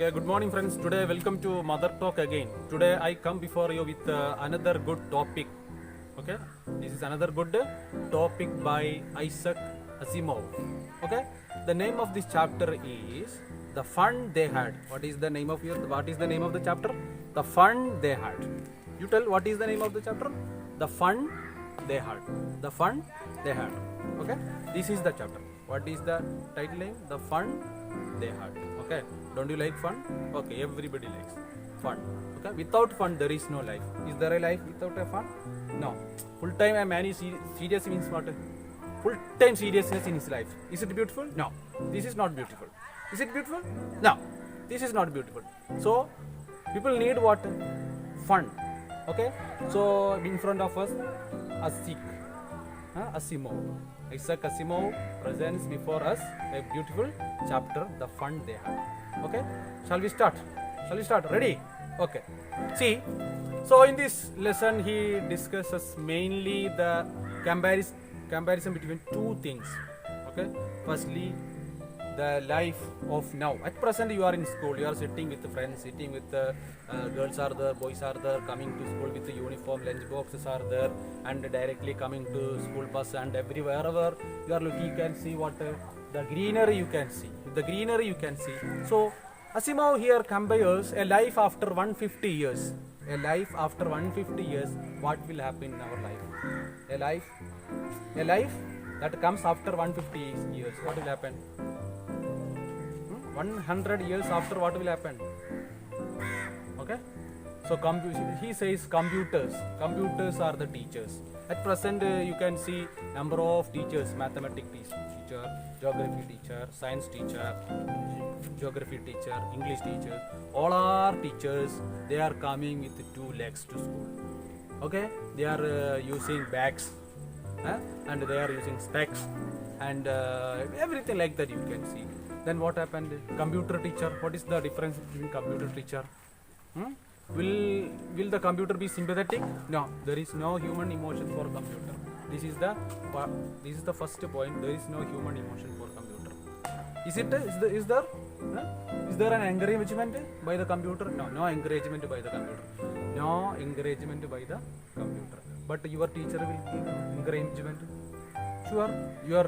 Okay, good morning friends. Today welcome to Mother Talk again. Today I come before you with another good topic. Okay, this is another good topic by Isaac Asimov. Okay, the name of this chapter is The Fun They Had. What is the name of the chapter? The Fun They Had. You tell what is the name of the chapter? The Fun They Had. The Fun They Had. Okay, this is the chapter. What is the title name? The Fun They Had. Okay, don't you like fun? Okay, everybody likes fun. Okay, without fun there is no life. Is there a life without a fun? No. Full time a man is serious means what? Full time seriousness in his life. Is it beautiful? No. This is not beautiful. Is it beautiful? No. This is not beautiful. So people need what? Fun. Okay. So in front of us, Asimov. Isaac Asimov presents before us a beautiful chapter, The Fun They Had. Okay, shall we start? Ready? Okay. See, so in this lesson he discusses mainly the comparison between two things. Okay, firstly, the life of now. At present you are in school, you are sitting with friends, sitting with girls are there, boys are there, coming to school with the uniform, lunch boxes are there, and directly coming to school bus, and wherever you are looking you can see what the greenery you can see. So Asimov here compares a life after 150 years. A life after 150 years, what will happen in our life? A life that comes after 150 years, what will happen? 100 years after, what will happen? Okay, so he says computers are the teachers. At present you can see number of teachers: mathematics teacher, geography teacher, science teacher, geography teacher, English teacher. All are teachers. They are coming with 2 legs to school. Okay, they are using bags and they are using specs and everything like that you can see. Then what happened? Computer teacher. What is the difference between computer teacher? Will the computer be sympathetic? No, there is no human emotion for computer. This is the first point. There is no human emotion for computer. Is there an encouragement by the computer? No encouragement by the computer. No encouragement by the computer. But your teacher will give encouragement. Sure, your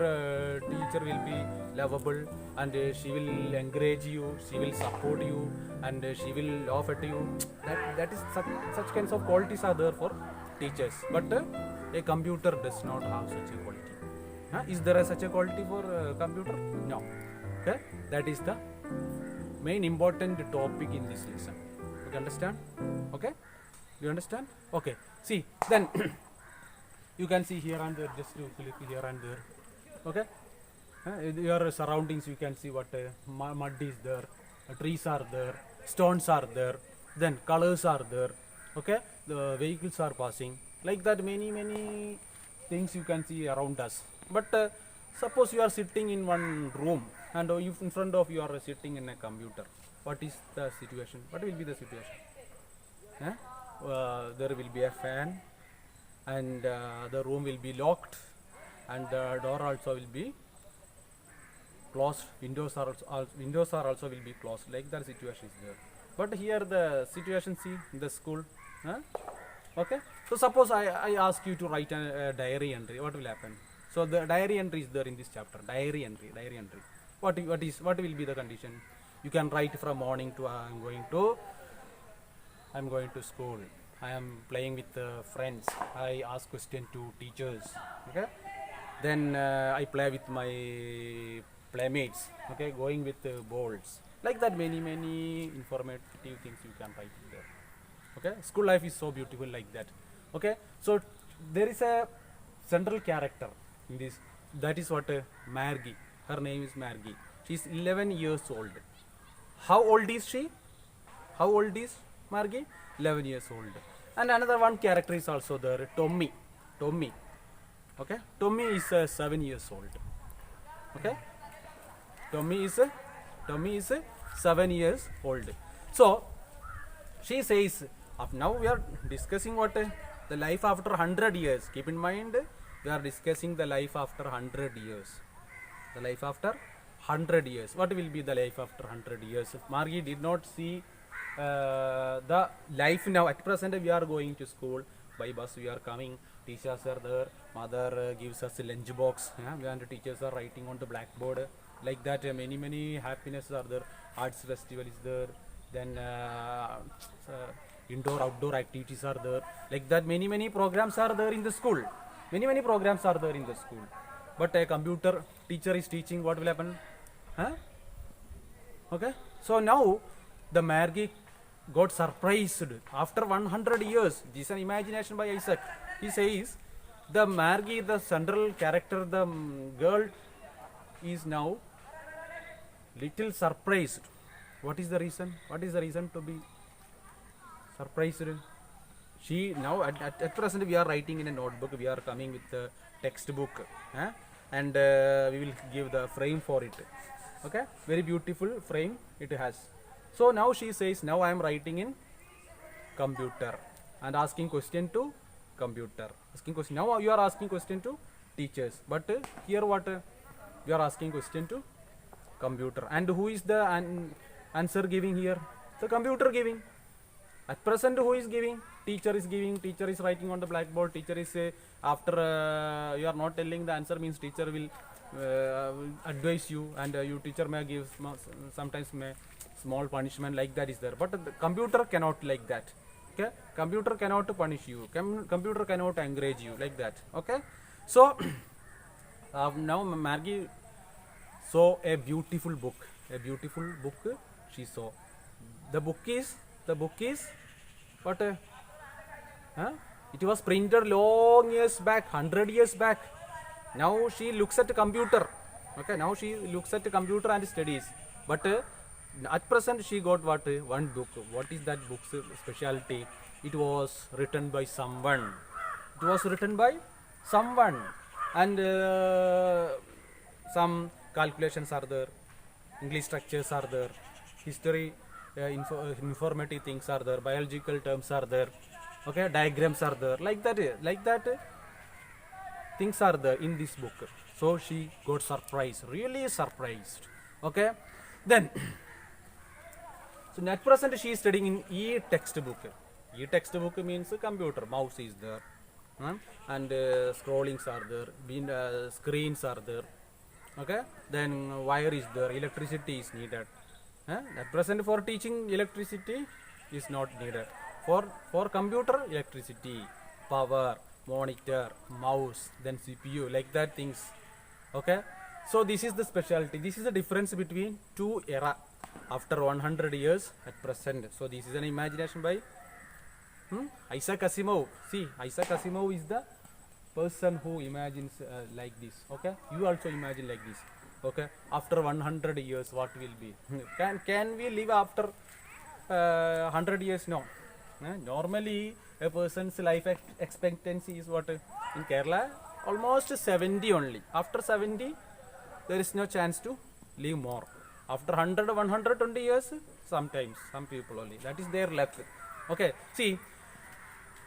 teacher will be lovable and she will encourage you, she will support you, and she will laugh at you. That is such kinds of qualities are there for teachers. But a computer does not have such a quality. Is there such a quality for computer? No. Okay, that is the main important topic in this lesson. You understand? Okay, you understand? Okay. See, then. You can see here and there, just to click here and there. Okay, your surroundings you can see what mud is there, trees are there, stones are there, then colors are there. Okay, the vehicles are passing, like that many things you can see around us. But suppose you are sitting in one room and in front of you are sitting in a computer. What is the situation? What will be the situation? There will be a fan, and the room will be locked, and the door also will be closed. Windows are also will be closed. Like that situation is there. But here the situation, see, in the school. Okay. So suppose I ask you to write a diary entry. What will happen? So the diary entry is there in this chapter. Diary entry. What will be the condition? You can write from morning to I'm going to school. I am playing with friends. I ask question to teachers. Okay. Then I play with my playmates. Okay, going with balls. Like that, many informative things you can write there. Okay, school life is so beautiful like that. Okay, so there is a central character in this. That is what Margie. Her name is Margie. She is 11 years old. How old is she? How old is Margie? 11 years old. And another one character is also there, Tommy. Okay, Tommy is 7 years old. Okay, Tommy is 7 years old. So she says, now we are discussing what the life after 100 years. Keep in mind, we are discussing the life after 100 years. The life after 100 years. What will be the life after 100 years? If Margie did not see the life now. At present, we are going to school by bus. We are coming. Teachers are there. Mother gives us a lunch box. And the teachers are writing on the blackboard. Like that, many happiness are there. Arts festival is there. Then indoor outdoor activities are there. Like that, many programs are there in the school. Many programs are there in the school. But a computer teacher is teaching, what will happen? Okay, so now the Margie got surprised after 100 years. This is an imagination by Isaac. He says the Margie, the central character, the girl, is now little surprised. What is the reason? What is the reason to be surprised? She now at present we are writing in a notebook. We are coming with the textbook, and we will give the frame for it. Okay, very beautiful frame it has. So now she says, now I am writing in computer and asking question to computer. Asking question. Now you are asking question to teachers, but here what we are asking question to computer. And who is the answer giving here? The computer giving. At present, who is giving? Teacher is giving. Teacher is writing on the blackboard. Teacher is after you are not telling the answer, means teacher will advise you, and you teacher may give sometimes may small punishment, like that is there. But the computer cannot like that. Okay, computer cannot punish you. Computer cannot encourage you like that. Okay, so now Margie saw a beautiful book. A beautiful book she saw. The book is what? It was printed long years back, 100 years back. Now she looks at the computer. Okay, now she looks at the computer and studies. But at present she got what? One book. What is that book's specialty? It was written by someone. It was written by someone, and some calculations are there. English structures are there. History, informative things are there. Biological terms are there. Okay, diagrams are there. Like that. Things are there in this book. So she got surprised, really surprised. Okay, then so at present she is studying in e-textbook. E-textbook means computer, mouse is there, and scrollings are there, screens are there. Okay, then wire is there, electricity is needed. At present for teaching, electricity is not needed. For computer, electricity, power, monitor, mouse, then CPU, like that things. Okay, so this is the specialty. This is the difference between two era after 100 years at present. So this is an imagination by Isaac Asimov. See, Isaac Asimov is the person who imagines like this. Okay, you also imagine like this. Okay, after 100 years what will be? Can we live after 100 years? No. Normally a person's life expectancy is what in Kerala? Almost 70 only. After 70 there is no chance to live more. After 100, 120 years, sometimes some people only, that is their left. Okay, see,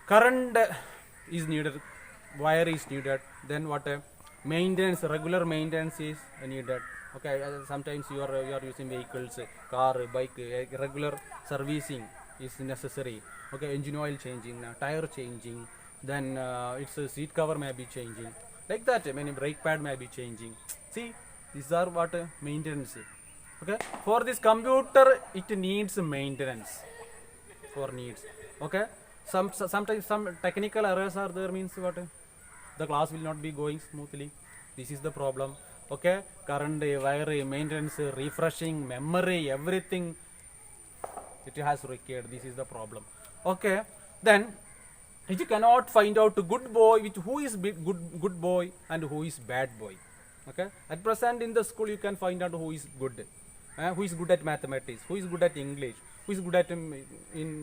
current is needed, wire is needed, then what? Maintenance, regular maintenance is needed. Okay, sometimes you are using vehicles, car, bike, regular servicing is necessary. Okay, engine oil changing, tire changing, then its seat cover may be changing, like that. Many brake pad may be changing. See, these are what? Maintenance. Okay, for this computer it needs maintenance, for needs. Okay, sometimes some technical errors are there, means what? The class will not be going smoothly. This is the problem. Okay, current, wire, maintenance, refreshing, memory, everything it has required. This is the problem. Okay, then it cannot find out good boy, who is good boy and who is bad boy. Okay, at present in the school you can find out who is good, who is good at mathematics, who is good at English, who is good at in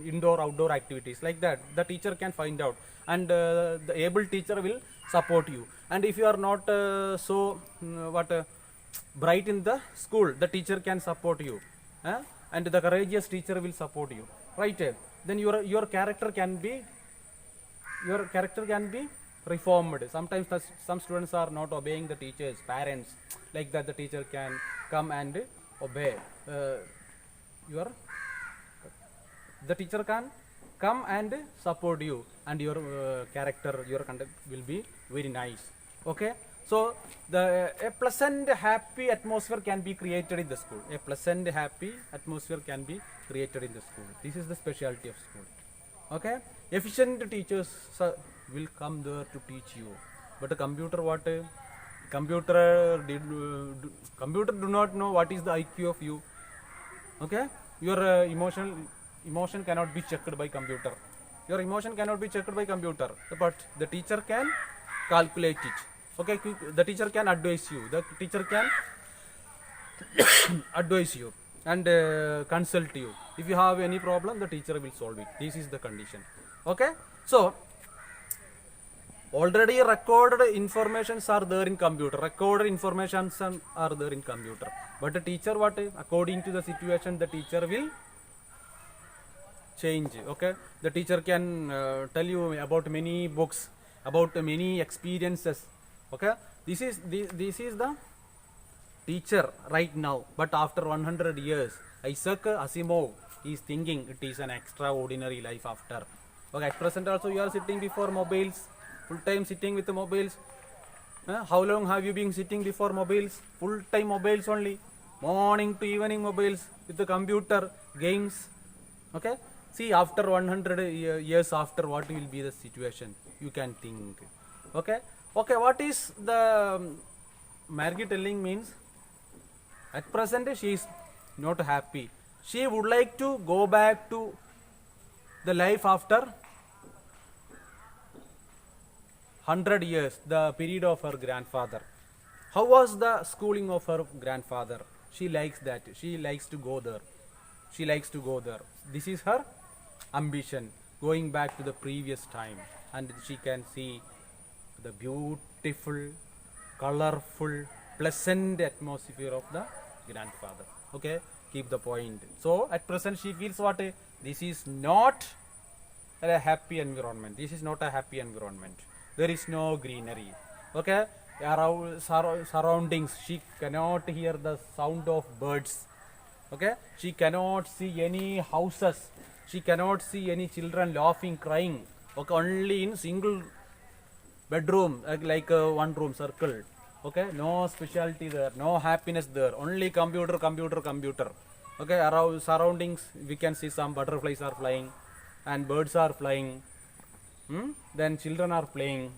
indoor outdoor activities, like that. The teacher can find out, and the able teacher will support you. And if you are not so bright in the school, the teacher can support you, and the courageous teacher will support you, right? Then your character can be reformed. Sometimes some students are not obeying the teachers, parents, like that the teacher can come and obey your the teacher can come and support you, and your character, your conduct will be very nice. Okay, so the a pleasant happy atmosphere can be created in the school. A pleasant happy atmosphere can be created in the school. This is the specialty of school. Okay, efficient teachers will come there to teach you, but a computer, what computer computer do not know what is the IQ of you. Okay, your emotion cannot be checked by computer. Your emotion cannot be checked by computer, but the teacher can calculate it. Okay, the teacher can advise you, the teacher can advise you and consult you. If you have any problem, the teacher will solve it. This is the condition. Okay, so already recorded informations are there in computer, recorded informations are there in computer, but the teacher, what according to the situation, the teacher will change. Okay, the teacher can tell you about many books, about many experiences. Okay, this is the teacher right now, but after 100 years, Isaac Asimov is thinking it is an extraordinary life after. Okay, at present also you are sitting before mobiles, full time sitting with the mobiles. How long have you been sitting before mobiles? Full time mobiles only, morning to evening mobiles with the computer games. Okay, see, after 100 years after, what will be the situation, you can think. Okay, okay, what is the Margie telling means, at present she is not happy. She would like to go back to the life after 100 years, the period of her grandfather. How was the schooling of her grandfather? She likes that. She likes to go there. She likes to go there. This is her ambition, going back to the previous time, and she can see the beautiful, colorful, pleasant atmosphere of the grandfather. Okay, keep the point. So at present she feels what? This is not a happy environment. This is not a happy environment. There is no greenery. Okay, around surroundings, she cannot hear the sound of birds. Okay, she cannot see any houses, she cannot see any children laughing, crying. Okay, only in single bedroom, like one room circle. Okay, no specialty there, no happiness there, only computer, computer, computer. Okay, around surroundings we can see some butterflies are flying and birds are flying. Then children are playing.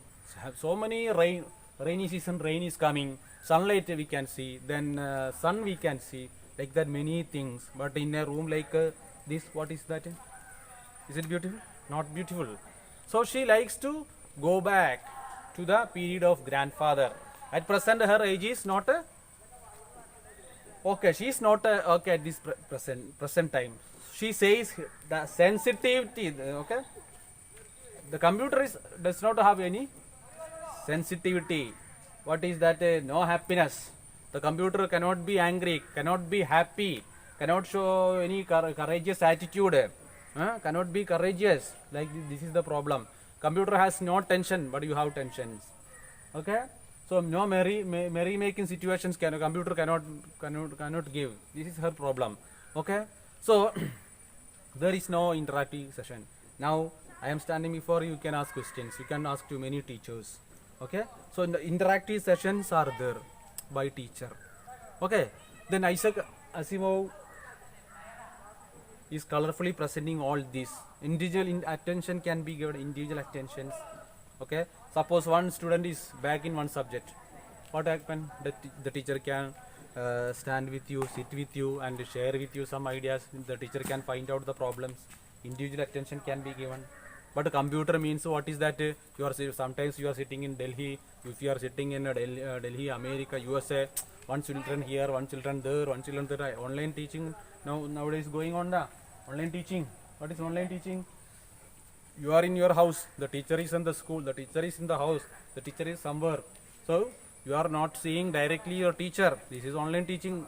So many rainy season, rain is coming, sunlight we can see, then sun we can see, like that many things. But in a room like this, what is that? Is it beautiful? Not beautiful. So she likes to go back to the period of grandfather. At present her age is not okay, she is not okay at this present time. She says the sensitivity. Okay, the computer does not have any sensitivity. What is that? No happiness. The computer cannot be angry, cannot be happy, cannot show any courageous attitude, cannot be courageous. Like this is the problem. Computer has no tension, but you have tensions. Okay, so no merry making situations computer cannot give. This is her problem. Okay, so there is no interactive session. Now I am standing before you, can ask questions, you can ask to many teachers. Okay, so in the interactive sessions are there by teacher. Okay, then Isaac Asimov is colorfully presenting all this. Individual attention can be given, individual attentions. Okay, suppose one student is back in one subject, what happen? The teacher can stand with you, sit with you and share with you some ideas. The teacher can find out the problems. Individual attention can be given. But computer means, what is that? You are sometimes you are sitting in Delhi. If you are sitting in Delhi, America, USA, one children here, one children there, one children there. Online teaching nowadays going on. The online teaching. What is online teaching? You are in your house. The teacher is in the school. The teacher is in the house. The teacher is somewhere. So you are not seeing directly your teacher. This is online teaching.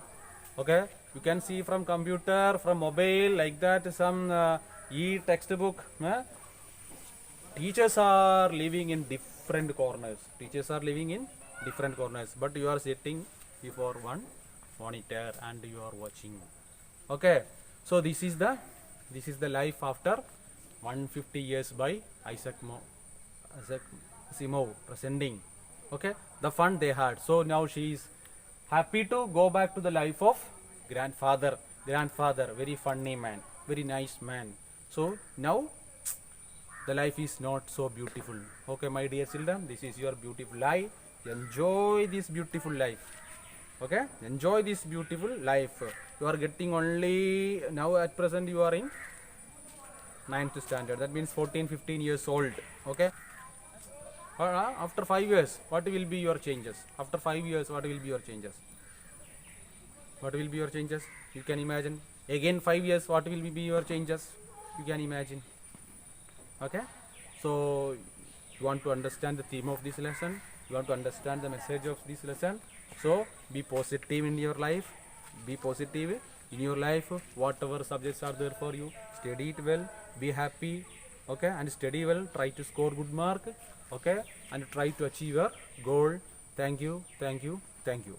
Okay, you can see from computer, from mobile, like that. Some e-textbook. Teachers are living in different corners. Teachers are living in different corners, but you are sitting before one monitor and you are watching. Okay, so this is the life after 150 years by Isaac Asimov presenting. Okay, the fun they had. So now she is happy to go back to the life of grandfather, very funny man, very nice man. So now the life is not so beautiful. Okay, my dear children, this is your beautiful life. Enjoy this beautiful life. Okay, enjoy this beautiful life. You are getting only now at present you are in 9th standard. That means 14-15 years old. Okay, after 5 years, what will be your changes? After 5 years, what will be your changes? What will be your changes? You can imagine. Again 5 years, what will be your changes? You can imagine. Okay, so you want to understand the theme of this lesson, you want to understand the message of this lesson. So be positive in your life, be positive in your life. Whatever subjects are there for you, study it well, be happy. Okay, and study well, try to score good mark. Okay, and try to achieve your goal. Thank you, thank you, thank you.